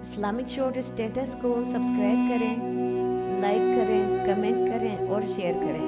Islamic short status کو subscribe کریں، like کریں، کمنٹ کریں اور شیئر کریں۔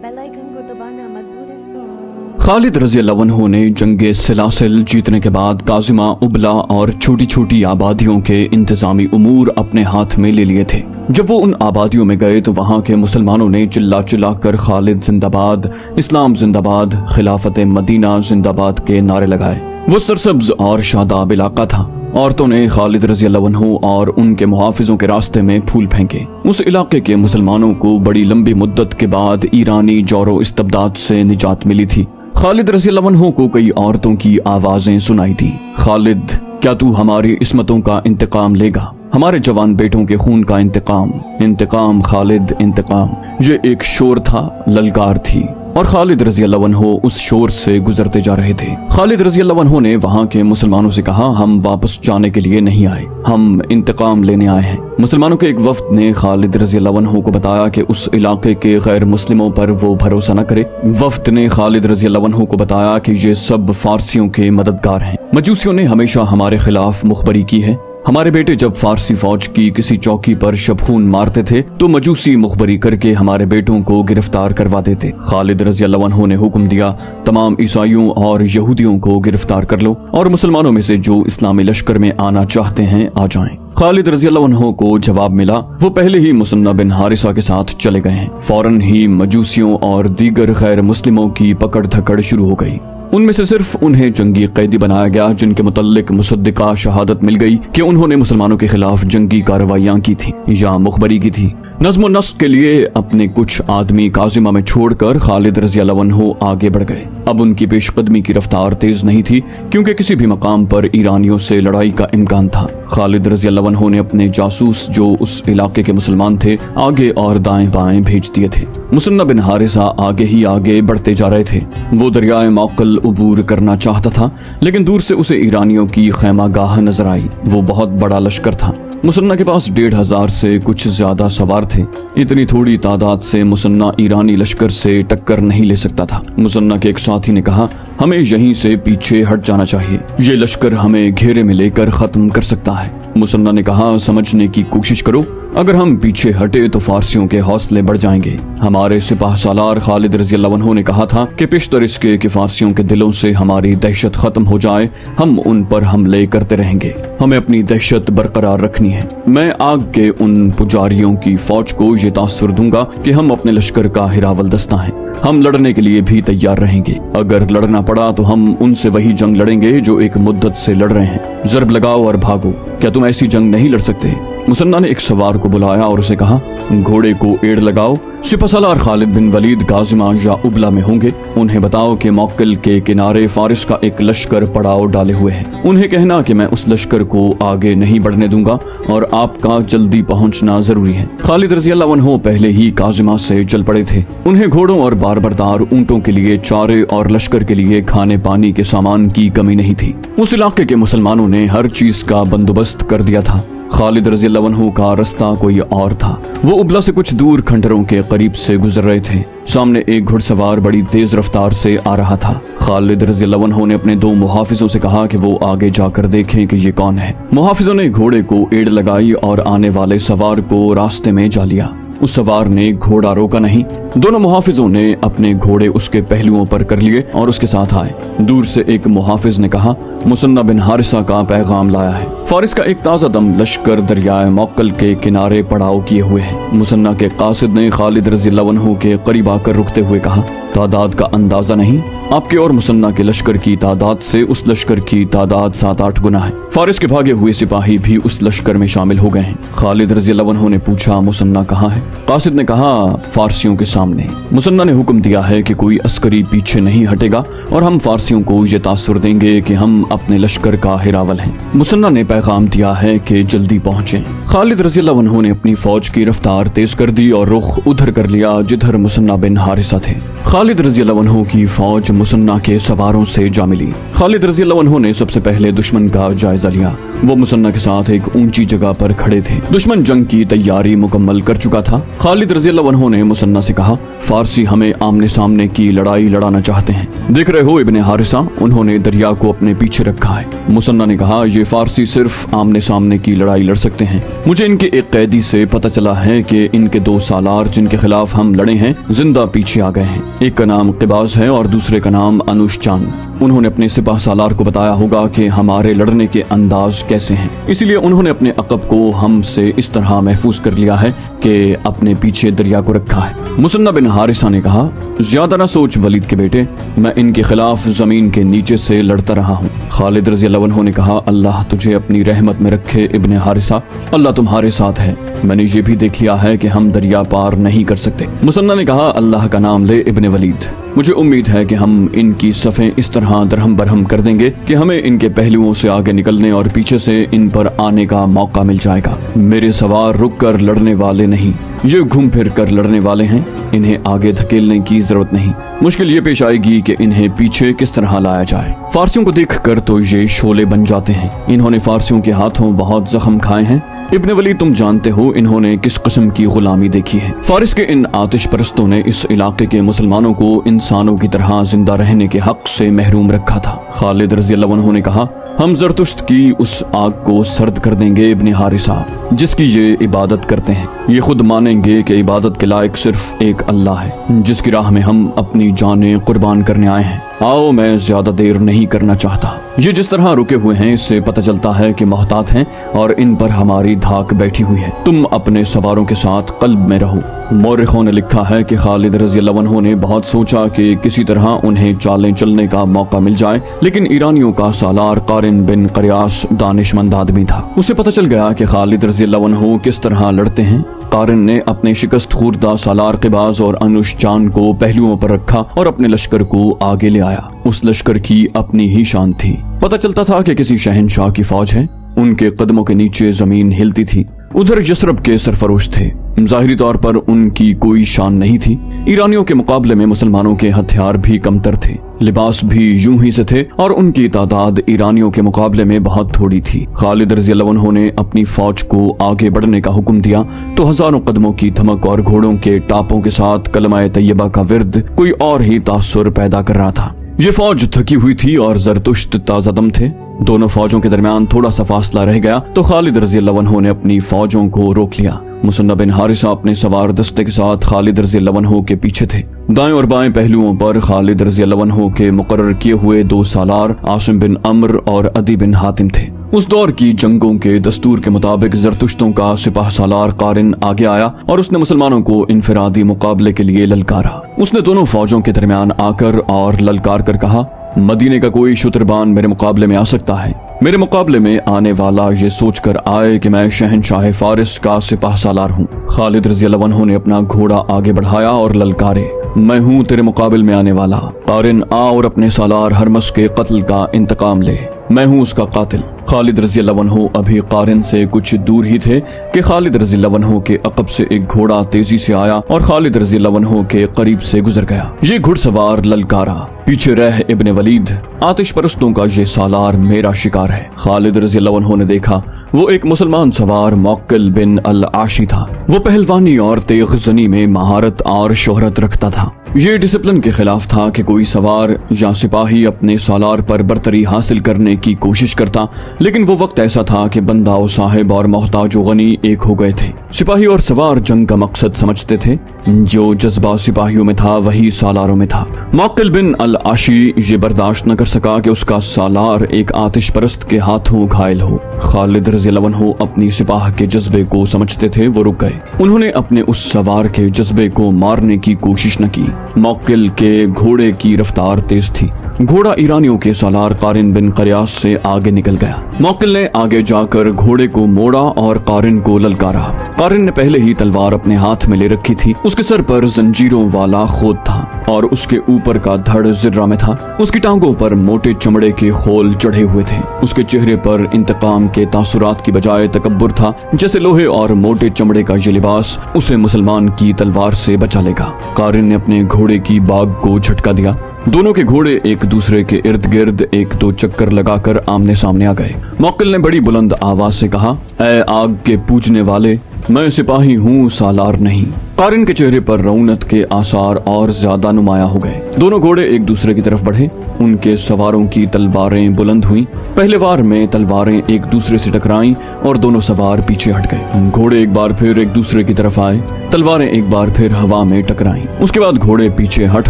بیل آئیکن کو دبانا مت بھولیں۔ خالد رضی اللہ عنہ نے جنگ سلاسل جیتنے کے بعد کاظمہ، ابلا اور چھوٹی چھوٹی آبادیوں کے انتظامی امور اپنے ہاتھ میں لے لیے تھے۔ جب وہ ان آبادیوں میں گئے تو وہاں کے مسلمانوں نے چلا چلا کر خالد زندہ باد، اسلام زندہ باد، خلافت مدینہ زندہ باد کے نعرے لگائے۔ وہ سرسبز اور شاداب علاقہ تھا۔ عورتوں نے خالد رضی اللہ عنہ اور ان کے محافظوں کے راستے میں پھول پھینکے۔ اس علاقے کے مسلمانوں کو بڑی لمبی مدت کے بعد ایرانی جور و استبداد سے نجات ملی تھی۔ خالد رضی اللہ عنہ کو کئی عورتوں کی آوازیں سنائی تھی۔ خالد، کیا تو ہماری عصمتوں کا انتقام لے گا؟ ہمارے جوان بیٹوں کے خون کا انتقام، انتقام خالد، انتقام۔ یہ ایک شور تھا، للکار تھی، اور خالد رضی اللہ عنہ اس شور سے گزرتے جا رہے تھے۔ خالد رضی اللہ عنہ نے وہاں کے مسلمانوں سے کہا، ہم واپس جانے کے لیے نہیں آئے، ہم انتقام لینے آئے ہیں۔ مسلمانوں کے ایک وفد نے خالد رضی اللہ عنہ کو بتایا کہ اس علاقے کے غیر مسلموں پر وہ بھروسہ نہ کرے۔ وفد نے خالد رضی اللہ عنہ کو بتایا کہ یہ سب فارسیوں کے مددگار ہیں۔ مجوسیوں نے ہمیشہ ہمارے خلاف مخبری کی ہے۔ ہمارے بیٹے جب فارسی فوج کی کسی چوکی پر شبخون مارتے تھے تو مجوسی مخبری کر کے ہمارے بیٹوں کو گرفتار کروا دیتے۔ خالد رضی اللہ عنہ نے حکم دیا، تمام عیسائیوں اور یہودیوں کو گرفتار کر لو اور مسلمانوں میں سے جو اسلامی لشکر میں آنا چاہتے ہیں آ جائیں۔ خالد رضی اللہ عنہ کو جواب ملا، وہ پہلے ہی مثنہ بن حارثہ کے ساتھ چلے گئے ہیں۔ فوراً ہی مجوسیوں اور دیگر غیر مسلموں کی پکڑ دھکڑ شروع ہو گئی۔ ان میں سے صرف انہیں جنگی قیدی بنایا گیا جن کے متعلق مصدقہ شہادت مل گئی کہ انہوں نے مسلمانوں کے خلاف جنگی کارروائیاں کی تھی یا مخبری کی تھی۔ نظم و نسق کے لیے اپنے کچھ آدمی کاظمہ میں چھوڑ کر خالد رضی اللہ عنہ آگے بڑھ گئے۔ اب ان کی پیش قدمی کی رفتار تیز نہیں تھی کیونکہ کسی بھی مقام پر ایرانیوں سے لڑائی کا امکان تھا۔ خالد رضی اللہ عنہ نے اپنے جاسوس جو اس علاقے کے مسلمان تھے آگے اور دائیں بائیں بھیج دیے تھے۔ مثنہ بن حارثہ آگے ہی آگے بڑھتے جا رہے تھے۔ وہ دریائے موقل عبور کرنا چاہتا تھا لیکن دور سے اسے ایرانیوں کی خیمہ گاہ نظر آئی۔ وہ بہت بڑا لشکر تھا۔ مثنہ کے پاس 1500 سے کچھ زیادہ سوار تھے۔ اتنی تھوڑی تعداد سے مثنہ ایرانی لشکر سے ٹکر نہیں لے سکتا تھا۔ مثنہ کے ایک ساتھی نے کہا، ہمیں یہیں سے پیچھے ہٹ جانا چاہیے، یہ لشکر ہمیں گھیرے میں لے کر ختم کر سکتا ہے۔ مثنہ نے کہا، سمجھنے کی کوشش کرو، اگر ہم پیچھے ہٹے تو فارسیوں کے حوصلے بڑھ جائیں گے۔ ہمارے سپاہ سالار خالد رضی اللہ عنہ نے کہا تھا کہ پیشتر اس کے کہ فارسیوں کے دلوں سے ہماری دہشت ختم ہو جائے، ہم ان پر حملے کرتے رہیں گے۔ ہمیں اپنی دہشت برقرار رکھنی ہے۔ میں آگ کے ان پجاریوں کی فوج کو یہ تاثر دوں گا کہ ہم اپنے لشکر کا ہراول دستہ ہیں۔ ہم لڑنے کے لیے بھی تیار رہیں گے۔ اگر لڑنا پڑا تو ہم ان سے وہی جنگ لڑیں گے جو ایک مدت سے لڑ رہے ہیں۔ ضرب لگاؤ اور بھاگو۔ کیا تم ایسی جنگ نہیں لڑ سکتے؟ مثنہ نے ایک سوار کو بلایا اور اسے کہا، گھوڑے کو ایڑ لگاؤ۔ سپہ سالار خالد بن ولید کاظمہ یا ابلا میں ہوں گے۔ انہیں بتاؤ کہ موقل کے کنارے فارس کا ایک لشکر پڑاؤ ڈالے ہوئے ہے۔ انہیں کہنا کہ میں اس لشکر کو آگے نہیں بڑھنے دوں گا اور آپ کا جلدی پہنچنا ضروری ہے۔ خالد رضی اللہ عنہ پہلے ہی کاظمہ سے چل پڑے تھے۔ انہیں گھوڑوں اور باربردار اونٹوں کے لیے چارے اور لشکر کے لیے کھانے پانی کے سامان کی کمی نہیں تھی۔ اس علاقے کے مسلمانوں نے ہر چیز کا بندوبست کر دیا تھا۔ خالد رضی اللہ عنہ کا رستہ کوئی اور تھا۔ وہ ابلا سے کچھ دور کھنڈروں کے قریب سے گزر رہے تھے۔ سامنے ایک گھڑ سوار بڑی تیز رفتار سے آ رہا تھا۔ خالد رضی اللہ عنہ نے اپنے 2 محافظوں سے کہا کہ وہ آگے جا کر دیکھیں کہ یہ کون ہے۔ محافظوں نے گھوڑے کو ایڑ لگائی اور آنے والے سوار کو راستے میں جا لیا۔ اس سوار نے گھوڑا روکا نہیں۔ دونوں محافظوں نے اپنے گھوڑے اس کے پہلوؤں پر کر لیے اور اس کے ساتھ آئے۔ دور سے ایک محافظ نے کہا، مثنہ بن حارثہ کا پیغام لایا ہے۔ فارس کا ایک تازہ دم لشکر دریائے موقل کے کنارے پڑاؤ کیے ہوئے ہے۔ مثنہ کے قاصد نے خالد رضی اللہ عنہ کے قریب آ کر رکتے ہوئے کہا، تعداد کا اندازہ نہیں؟ آپ کے اور مثنہ کے لشکر کی تعداد سے اس لشکر کی تعداد 7-8 گنا ہے۔ فارس کے بھاگے ہوئے سپاہی بھی اس لشکر میں شامل ہو گئے ہیں۔ خالد رضی اللہ عنہ نے پوچھا، مثنہ کہاں ہے؟ قاصد نے کہا، فارسیوں کے سامنے۔ مثنہ نے حکم دیا ہے کہ کوئی عسکری پیچھے نہیں ہٹے گا اور ہم فارسیوں کو یہ تاثر دیں گے کہ ہم اپنے لشکر کا ہراول ہیں۔ مثنہ نے پیغام دیا ہے کہ جلدی پہنچیں۔ خالد رضی اللہ عنہ نے اپنی فوج کی رفتار تیز کر دی اور رخ ادھر کر لیا جدھر مثنہ بن حارثہ تھے۔ خالد رضی اللہ عنہ کی فوج مثنہ کے سواروں سے جا ملی۔ خالد رضی اللہ عنہ نے سب سے پہلے دشمن کا جائزہ لیا۔ वो मुसन्ना के साथ एक ऊंची जगह पर खड़े थे। दुश्मन जंग की तैयारी मुकम्मल कर चुका था। खालिद रज़ी अल्लाह अन्हु ने मुसन्ना से कहा, फारसी हमें आमने सामने की लड़ाई लड़ाना चाहते हैं। देख रहे हो इब्ने हारिसा, उन्होंने दरिया को अपने पीछे रखा है। मुसन्ना ने कहा, ये फारसी सिर्फ आमने सामने की लड़ाई लड़ सकते हैं। मुझे इनके एक कैदी से पता चला है कि इनके 2 सालार जिनके खिलाफ हम लड़े हैं जिंदा पीछे आ गए हैं। एक का नाम क़िबाज़ है और दूसरे का नाम अनुशचान। उन्होंने अपने सिपाह सालार को बताया होगा कि हमारे लड़ने के अंदाज कैसे हैं, इसलिए उन्होंने अपने अक़ब को हमसे इस तरह महफूज कर लिया है कि अपने पीछे दरिया को रखा है। मुसन्ना बिन हारिसा ने कहा, ज्यादा ना सोच वलीद के बेटे, मैं इनके खिलाफ जमीन के नीचे से लड़ता रहा हूँ। खालिद रज़ी अल्लाह अन्हु ने कहा, अल्लाह तुझे अपनी रहमत में रखे इब्ने हारिसा, अल्लाह तुम्हारे साथ है। मैंने ये भी देख लिया है कि हम दरिया पार नहीं कर सकते। मुसन्ना ने कहा, अल्लाह का नाम ले इब्ने वलीद, मुझे उम्मीद है कि हम इनकी सफ़ें इस तरह दरहम बरहम कर देंगे कि हमें इनके पहलुओं से आगे निकलने और पीछे से इन पर आने का मौका मिल जाएगा। मेरे सवार रुक कर लड़ने वाले नहीं, ये घूम फिर कर लड़ने वाले हैं। इन्हें आगे धकेलने की जरूरत नहीं। मुश्किल ये पेश आएगी कि इन्हें पीछे किस तरह लाया जाए। फारसियों को देखकर तो ये शोले बन जाते हैं। इन्होंने फारसियों के हाथों बहुत जख्म खाए हैं। इब्ने वलीद, तुम जानते हो इन्होंने किस किस्म की गुलामी देखी है। फारिस के इन आतिश परस्तों ने इस इलाके के मुसलमानों को इंसानों की तरह जिंदा रहने के हक से महरूम रखा था। खालिद रज़ी अल्लाह अन्हु ने कहा, हम ज़रतुश्त की उस आग को सर्द कर देंगे इब्ने हारिसा, जिसकी ये इबादत करते हैं। ये खुद मानेंगे कि इबादत के लायक सिर्फ एक अल्लाह है, जिसकी राह में हम अपनी जानें कुर्बान करने आए हैं। आओ, मैं ज्यादा देर नहीं करना चाहता। ये जिस तरह रुके हुए हैं इससे पता चलता है कि मोहतात हैं और इन पर हमारी धाक बैठी हुई है। तुम अपने सवारों के साथ कल्ब में रहो। मौरिखों ने लिखा है कि खालिद रज़ी अल्लाह अन्हु ने बहुत सोचा कि किसी तरह उन्हें चालें चलने का मौका मिल जाए, लेकिन ईरानियों का सालार कारिन बिन क़यास दानिशमंद आदमी था। उसे पता चल गया कि खालिद रज़ी अल्लाह अन्हु किस तरह लड़ते हैं। कारिन ने अपने शिकस्त खुर्दा सालार क़िबाज़ और अनुशचान को पहलुओं पर रखा और अपने लश्कर को आगे ले आया। उस लश्कर की अपनी ही शान थी। पता चलता था कि किसी शहनशाह की फौज है। उनके कदमों के नीचे जमीन हिलती थी। उधर यसरब के सरफरोश थे। जाहिरी तौर पर उनकी कोई शान नहीं थी। ईरानियों के मुकाबले में मुसलमानों के हथियार भी कमतर थे, लिबास भी यूं ही से थे और उनकी तादाद ईरानियों के मुकाबले में बहुत थोड़ी थी। खालिद रज़ी अल्लाह अन्हु ने अपनी फौज को आगे बढ़ने का हुक्म दिया तो हजारों कदमों की धमक और घोड़ों के टापों के साथ कलमाए तैयबा का विर्द कोई और ही तासुर पैदा कर रहा था। ये फौज थकी हुई थी और ज़रतुश्त ताज़ा दम थे। दोनों फौजों के दरमियान थोड़ा सा फासला रह गया तो खालिद रज़ी अल्लाह अन्हु ने अपनी फौजों को रोक लिया। मुसन्ना बिन हारिसा अपने सवार दस्ते के साथ खालिद रज़ी अल्लाह अन्हु के पीछे थे। दाएं और बाएं पहलुओं पर खालिद रज़ी अल्लाह अन्हु के मुकर्रर किए हुए 2 सालार आसिम बिन अम्र और अदी बिन हातिम थे। उस दौर की जंगों के दस्तूर के मुताबिक ज़रतुश्तों का सिपाह सालार कारिन आगे आया और उसने मुसलमानों को इनफरादी मुकाबले के लिए ललकारा। उसने दोनों फौजों के दरमियान आकर और ललकार कर कहा, मदीने का कोई शुतरबान मेरे मुकाबले में आ सकता है। मेरे मुकाबले में आने वाला ये सोचकर आए कि मैं शहनशाह फारिस का सिपाह सालार हूँ। खालिद रज़ी अल्लाह अन्हु ने अपना घोड़ा आगे बढ़ाया और ललकारे, मैं हूँ तेरे मुकाबले में आने वाला। कारिन आ और अपने सालार हरमस के कत्ल का इंतकाम ले, मैं हूँ उसका कातिल। खालिद रज़ी अल्लाह अन्हु अभी कारिन से कुछ दूर ही थे कि खालिद रज़ी अल्लाह अन्हु के अक़ब से एक घोड़ा तेजी से आया और खालिद रज़ी अल्लाह अन्हु के करीब से गुजर गया। ये घुड़सवार ललकारा, पीछे रह इब्ने वलीद, आतिश परस्तों का ये सालार मेरा शिकार है। खालिद रज़ी अल्लाह अन्हु ने देखा वो एक मुसलमान सवार मुअक्किल बिन अल आशी था। वो पहलवानी और तेग़ज़नी में महारत और शोहरत रखता था। ये डिसिप्लिन के खिलाफ था कि कोई सवार या सिपाही अपने सालार पर बरतरी हासिल करने की कोशिश करता, लेकिन वो वक्त ऐसा था कि बंदा और साहिब और मोहताज और गनी एक हो गए थे। सिपाही और सवार जंग का मकसद समझते थे। जो जज्बा सिपाहियों में था वही सालारों में था। मुअक्किल बिन अल आशी ये बर्दाश्त न कर सका कि उसका सालार एक आतिश परस्त के हाथों घायल हो। खालिद रज़ी अल्लाह अन्हु अपनी सिपाह के जज्बे को समझते थे, वो रुक गए। उन्होंने अपने उस सवार के जज्बे को मारने की कोशिश न की। मुअक्किल के घोड़े की रफ्तार तेज थी। घोड़ा ईरानियों के सालार कारिन बिन क़यास से आगे निकल गया। मुअक्किल ने आगे जाकर घोड़े को मोड़ा और कारिन को ललकारा। कारिन ने पहले ही तलवार अपने हाथ में ले रखी थी। उसके सर पर जंजीरों वाला खोद था और उसके ऊपर का धड़ जिर्रा में था। उसकी टांगों पर मोटे चमड़े के खोल चढ़े हुए थे। उसके चेहरे पर इंतकाम के तासुरात की बजाय तकब्बुर था, जैसे लोहे और मोटे चमड़े का ये लिबास उसे मुसलमान की तलवार से बचा लेगा। कारिन ने अपने घोड़े की बाग को झटका दिया। दोनों के घोड़े एक दूसरे के इर्द गिर्द एक दो चक्कर लगाकर आमने सामने आ गए। मुअक्किल ने बड़ी बुलंद आवाज से कहा, ऐ आग के पूजने वाले, मैं सिपाही हूँ, सालार नहीं। कारिन के चेहरे पर रौनक के आसार और ज्यादा नुमाया हो गए। दोनों घोड़े एक दूसरे की तरफ बढ़े। उनके सवारों की तलवारें बुलंद हुईं। पहले वार में तलवारें एक दूसरे से टकराईं और दोनों सवार पीछे हट गए। घोड़े एक बार फिर एक दूसरे की तरफ आए, तलवारें एक बार फिर हवा में टकराईं। उसके बाद घोड़े पीछे हट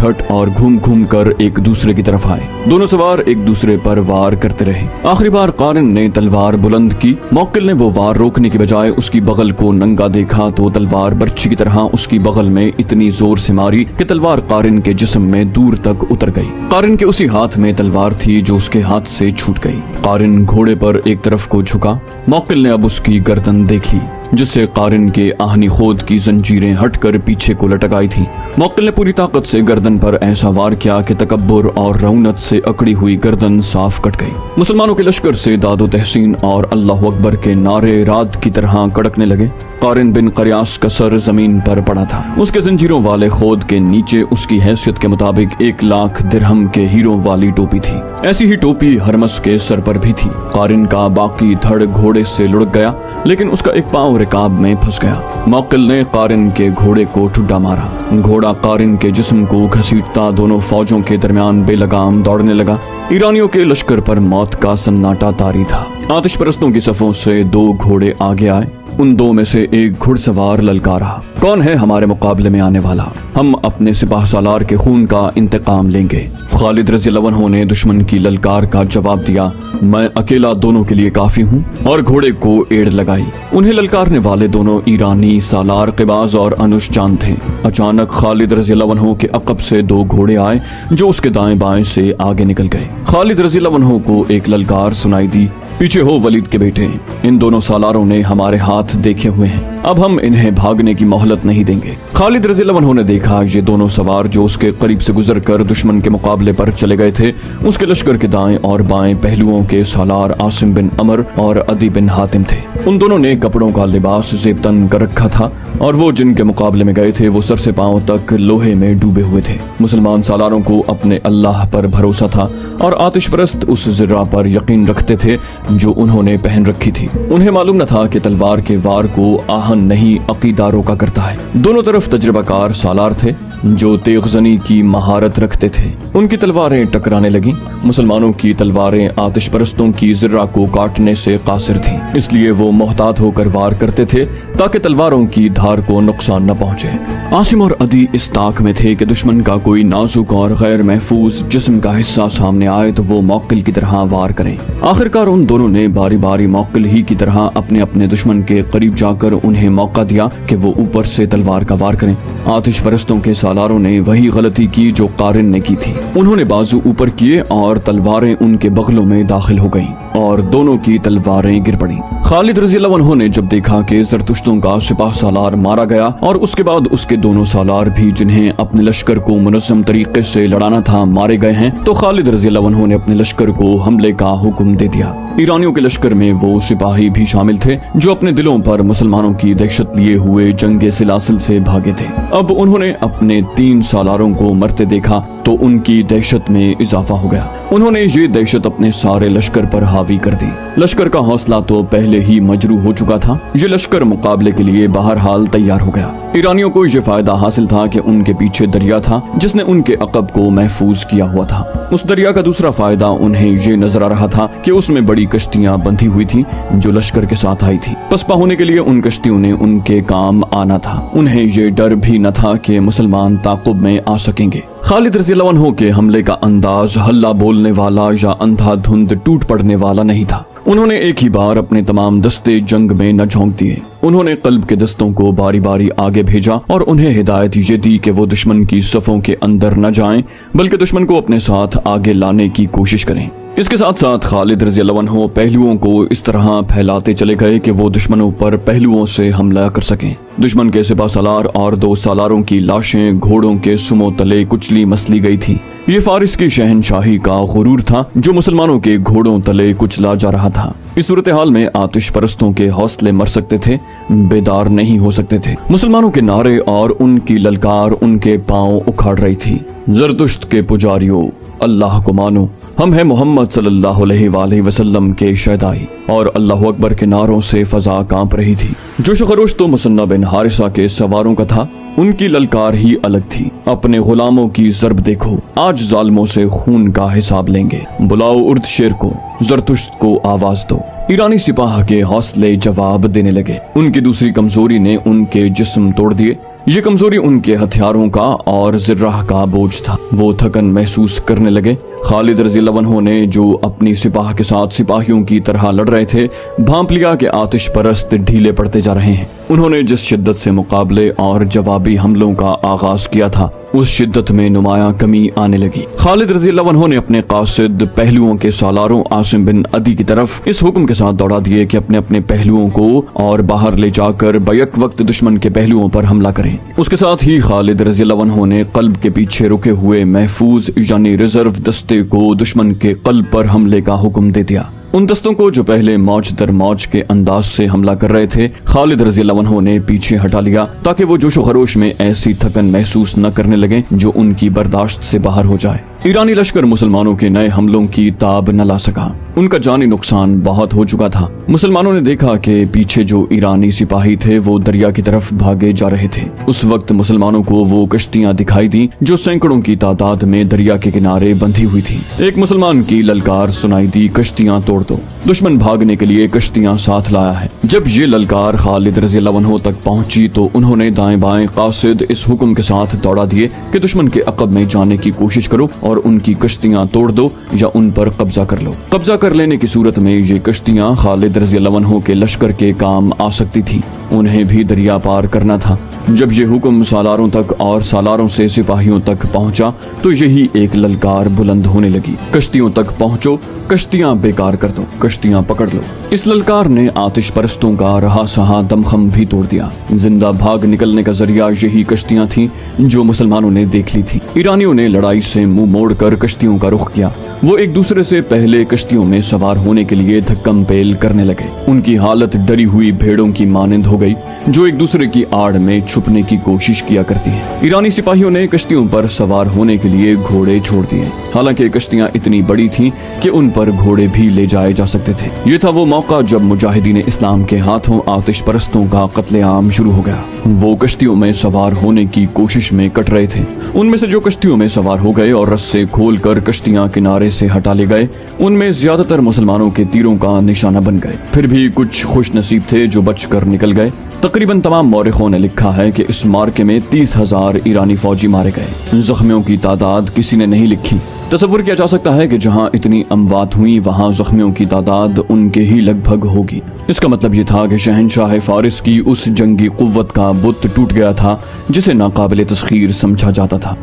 हट और घूम घूम कर एक दूसरे की तरफ आए। दोनों सवार एक दूसरे पर वार करते रहे। आखिरी बार कारिन ने तलवार बुलंद की। मुअक्किल ने वो वार रोकने की बजाय उसकी बगल को नंगा देखा तो तलवार बर्छी की तरह उसकी बगल में इतनी जोर से मारी कि तलवार कारिन के जिस्म में दूर तक उतर गई। कारिन के उसी हाथ में तलवार थी जो उसके हाथ से छूट गई। कारिन घोड़े पर एक तरफ को झुका। मुअक्किल ने अब उसकी गर्दन देख ली, जिससे कारिन के आहनी खोद की जंजीरें हटकर पीछे को लटक आई थी। मुअक्किल ने पूरी ताकत से गर्दन पर ऐसा वार किया कि तकब्बुर और रौनत से अकड़ी हुई गर्दन साफ कट गई। मुसलमानों के लश्कर से दादो तहसीन और अल्लाह अकबर के नारे रात की तरह कड़कने लगे। कारिन बिन करियास का सर जमीन पर पड़ा था। उसके जंजीरों वाले खोद के नीचे उसकी हैसियत के मुताबिक 1,00,000 दिरहम के हीरों वाली टोपी थी। ऐसी ही टोपी हरमस के सर पर भी थी। कारिन का बाकी धड़ घोड़े से लुढ़क गया, लेकिन उसका एक पांव रिकाब में फंस गया। मुअक्किल ने कारिन के घोड़े को ठुड्डा मारा। घोड़ा कारिन के जिस्म को घसीटता दोनों फौजों के दरमियान बेलगाम दौड़ने लगा। ईरानियों के लश्कर पर मौत का सन्नाटा तारी था। आतिश परस्तों की सफों से 2 घोड़े आगे आए। उन 2 में से एक घुड़सवार ललकारा, कौन है हमारे मुकाबले में आने वाला? हम अपने सिपाह सालार के खून का इंतकाम लेंगे। खालिद रज़ियल्लाहु अन्हु ने दुश्मन की ललकार का जवाब दिया, मैं अकेला दोनों के लिए काफी हूँ, और घोड़े को एड़ लगाई। उन्हें ललकारने वाले दोनों ईरानी सालार क़िबाज़ और अनुश जान थे। अचानक खालिद रज़ियल्लाहु अन्हु के अक़ब से 2 घोड़े आए जो उसके दाएं बाएं से आगे निकल गए। खालिद रज़ियल्लाहु अन्हु को एक ललकार सुनाई दी, पीछे हो वलीद के बेटे, इन दोनों सालारों ने हमारे हाथ देखे हुए हैं, अब हम इन्हें भागने की मोहलत नहीं देंगे। खालिद रज़ियल्लाहु अन्हु ने देखा ये दोनों सवार जो उसके करीब से गुजरकर दुश्मन के मुकाबले पर चले गए थे, उसके लश्कर के दाएं और बाएं पहलुओं के सालार आसिम बिन अमर और अदी बिन हातिम थे। उन दोनों ने कपड़ों का लिबास ज़ेबतन कर रखा था और वो जिनके मुकाबले में गए थे वो सर से पांव तक लोहे में डूबे हुए थे। मुसलमान सालारों को अपने अल्लाह पर भरोसा था और आतिश परस्त उस ज़र्रा पर यकीन रखते थे जो उन्होंने पहन रखी थी। उन्हें मालूम न था कि तलवार के वार को आहन नहीं अकीदा रोका करता है। दोनों तरफ तजुर्बाकार सालार थे जो तेगजनी की महारत रखते थे। उनकी तलवारें टकराने लगी। मुसलमानों की तलवारें आतिश परस्तों की ज़र्रा को काटने से कासिर थीं, इसलिए वो मोहतात होकर वार करते थे ताकि तलवारों की धार को नुकसान न पहुंचे। आसिम और अदी इस ताक में थे कि दुश्मन का कोई नाजुक और गैर महफूज जिस्म का हिस्सा सामने आए तो वो मुअक्किल की तरह वार करें। आखिरकार उन दोनों ने बारी बारी मुअक्किल ही की तरह अपने अपने दुश्मन के करीब जाकर उन्हें मौका दिया कि वो ऊपर से तलवार का वार करें। आतिश परस्तों के सालारों ने वही गलती की जो कारिन ने की थी। उन्होंने बाजू ऊपर किए और तलवारें उनके बगलों में दाखिल हो गईं और दोनों की तलवारें गिर पड़ी। खालिद रज़ियल्लाहु अन्हु ने जब देखा कि ज़रतुश्तों का सिपाह सालार मारा गया और उसके बाद उसके दोनों सालार भी जिन्हें अपने लश्कर को मुनज़्ज़म तरीके से लड़ाना था मारे गए हैं, तो खालिद रज़ियल्लाहु अन्हु ने अपने लश्कर को हमले का हुक्म दे दिया। ईरानियों के लश्कर में वो सिपाही भी शामिल थे जो अपने दिलों पर मुसलमानों की दहशत लिए हुए जंगे सिलासिल से भागे थे। अब उन्होंने अपने 3 सालारों को मरते देखा तो उनकी दहशत में इजाफा हो गया। उन्होंने ये दहशत अपने सारे लश्कर पर हावी कर दी। लश्कर का हौसला तो पहले ही मजरूह हो चुका था। ये लश्कर मुकाबले के लिए बहरहाल तैयार हो गया। ईरानियों को ये फायदा हासिल था कि उनके पीछे दरिया था जिसने उनके अकब को महफूज किया हुआ था। उस दरिया का दूसरा फायदा उन्हें ये नजर आ रहा था कि उसमें बड़ी कश्तियां बंधी हुई थी जो लश्कर के साथ आई थी। पसपा होने के लिए उन कश्तियों ने उनके काम आना था। उन्हें ये डर भी न था कि मुसलमान ताकुब में आ सकेंगे। खालिद रज़ियल्लाहु अन्हु के हमले का अंदाज हल्ला बोलने वाला या अंधाधुंध टूट पड़ने वाला नहीं था। उन्होंने एक ही बार अपने तमाम दस्ते जंग में न झोंक दिए। उन्होंने कल्ब के दस्तों को बारी बारी आगे भेजा और उन्हें हिदायत ये दी कि वो दुश्मन की सफों के अंदर न जाएं बल्कि दुश्मन को अपने साथ आगे लाने की कोशिश करें। اس کے ساتھ ساتھ خالد رضی اللہ عنہ پہلوؤں کو اس طرح پھیلاتے چلے گئے کہ وہ دشمنوں پر پہلوؤں سے حملہ کر سکیں۔ دشمن کے سپہ سالار اور 2 سالاروں کی لاشیں گھوڑوں کے سموں تلے کچلی مسلی گئی تھی۔ یہ فارس کی شہنشاہی کا غرور تھا جو مسلمانوں کے گھوڑوں تلے کچلا جا رہا تھا۔ اس صورتحال میں آتش پرستوں کے حوصلے مر سکتے تھے، بیدار نہیں ہو سکتے تھے۔ مسلمانوں کے نعرے اور ان کی للکار ان کے پاؤں اکھاڑ رہی تھی۔ زرتشت کے پجاریوں، اللہ کو مانو، ہم ہیں محمد صلی اللہ علیہ وآلہ وسلم کے شیدائی، اور اللہ اکبر کے نعروں سے فضا کانپ رہی تھی۔ جوش و خروش تو مثنہ بن حارثہ کے سواروں کا تھا، ان کی للکار ہی الگ تھی۔ اپنے غلاموں کی ضرب دیکھو، آج ظالموں سے خون کا حساب لیں گے۔ بلاؤ ارد شیر کو، زرتشت کو آواز دو۔ ایرانی سپاہ کے حوصلے جواب دینے لگے۔ ان کی دوسری کمزوری نے ان کے جسم توڑ دیے۔ یہ کمزوری ان کے ہتھیاروں کا اور ذرہ کا بوجھ تھا۔ وہ تھکن محسوس کرنے لگے۔ خالد رضی اللہ عنہ نے جو اپنی سپاہ کے ساتھ سپاہیوں کی طرح لڑ رہے تھے، بھانپ لیا کہ آتش پرست ڈھیلے پڑتے جا رہے ہیں۔ انہوں نے جس شدت سے مقابلے اور جوابی حملوں کا آغاز کیا تھا، اس شدت میں نمایاں کمی آنے لگی۔ خالد رضی اللہ عنہ نے اپنے قاصد پہلوؤں کے سالاروں عاصم بن عدی کی طرف اس حکم کے ساتھ دوڑا دیے کہ اپنے اپنے پہلوؤں کو اور باہر لے جا کر بیک وقت دشمن کے پہلوؤں پر حملہ کریں۔ اس کے ساتھ ہی خالد رضی اللہ عنہ نے قلب کے پیچھے رکے ہوئے محفوظ یعنی ریزرو دستے کو دشمن کے قلب پر حملے کا حکم دے دیا۔ ان دستوں کو جو پہلے موج در موج کے انداز سے حملہ کر رہے تھے، خالد رضی اللہ عنہ نے پیچھے ہٹا لیا تاکہ وہ جوش و خروش میں ایسی تھکن محسوس نہ کرنے لگیں جو ان کی برداشت سے باہر ہو جائے۔ ایرانی لشکر مسلمانوں کے نئے حملوں کی تاب نہ لا سکا۔ ان کا جانی نقصان بہت ہو چکا تھا۔ مسلمانوں نے دیکھا کہ پیچھے جو ایرانی سپاہی تھے وہ دریا کی طرف بھاگے جا رہے تھے۔ اس وقت مسلمانوں کو وہ کشتیاں دکھائی دیں جو سینکڑوں کی تعداد میں دریا کے کنارے بندھی ہوئی تھی۔ ایک مسلمان کی للکار سنائی دی، کشتیاں توڑ دو، دشمن بھاگنے کے لیے کشتیاں ساتھ لایا ہے۔ جب یہ للکار خالد رضی اللہ عنہ تک پہنچی تو انہوں نے دائیں بائیں قاصد اس حکم کے ساتھ دوڑا دیے کہ دشمن کے عقب میں جانے کی کوشش کرو اور ان کی کشتیاں توڑ دو یا ان پر قبضہ کر لو۔ قبضہ کر لینے کی صورت میں یہ کشتیاں خالد رضی اللہ عنہ کے لشکر کے کام آ سکتی تھی، انہیں بھی دریا پار کرنا تھا۔ جب یہ حکم سالاروں تک اور سالاروں سے سپاہیوں تک پہنچا تو یہی ایک للکار بلند ہونے لگی، کشتیوں تک پہنچو، کشتیاں بیکار کر دو، کشتیاں پکڑ لو۔ اس للکار نے آتش پرستوں کا رہا سہا دمخم بھی توڑ دیا۔ زندہ بھاگ نکلنے کا ذریعہ یہی کشتیاں تھیں جو مسلمانوں نے دیکھ لی تھی۔ ایرانیوں نے لڑائی سے منہ موڑ کر کشتیوں کا رخ کیا۔ وہ ایک دوسرے سے پہلے کشتیوں میں سوار ہونے کے لیے دھکم پیل کرنے لگے۔ ان کی حالت ڈری ہوئی بھیڑوں کی مانند ہو گئی جو ایک دوسرے کی آڑ میں چھپنے کی کوشش کیا کرتی ہیں۔ ایرانی سپاہیوں نے کشتیوں پر سوار ہونے کے لیے گھوڑے چھوڑ دیے، حالانکہ کشتیاں اتنی بڑی تھیں کہ ان پر گھوڑے بھی لے جائے جا سکتے تھے۔ یہ تھا وہ موقع جب مجاہدین اسلام کے ہاتھوں آتش پرستوں کا قتل عام شروع ہو گیا۔ وہ کشتیوں میں سوار ہونے کی کوشش میں کٹ رہے تھے۔ ان میں سے جو کشتیوں میں سوار ہو گئے اور رسے کھول کر کشتیاں کنارے سے ہٹا لے گئے، ان میں زیادہ تر مسلمانوں کے تیروں کا نشانہ بن گئے۔ پھر بھی کچھ خوش نصیب تھے جو بچ کر نکل گئے۔ تقریباً تمام مورخوں نے لکھا ہے کہ اس مارکے میں 30,000 ایرانی فوجی مارے گئے۔ زخمیوں کی تعداد کسی نے نہیں لکھی۔ تصور کیا جا سکتا ہے کہ جہاں اتنی اموات ہوئی وہاں زخمیوں کی تعداد ان کے ہی لگ بھگ ہوگی۔ اس کا مطلب یہ تھا کہ شہنشاہ فارس کی اس جنگی قوت کا بت ٹوٹ گیا تھا جسے ناقابل تسخیر سمجھا جاتا تھا۔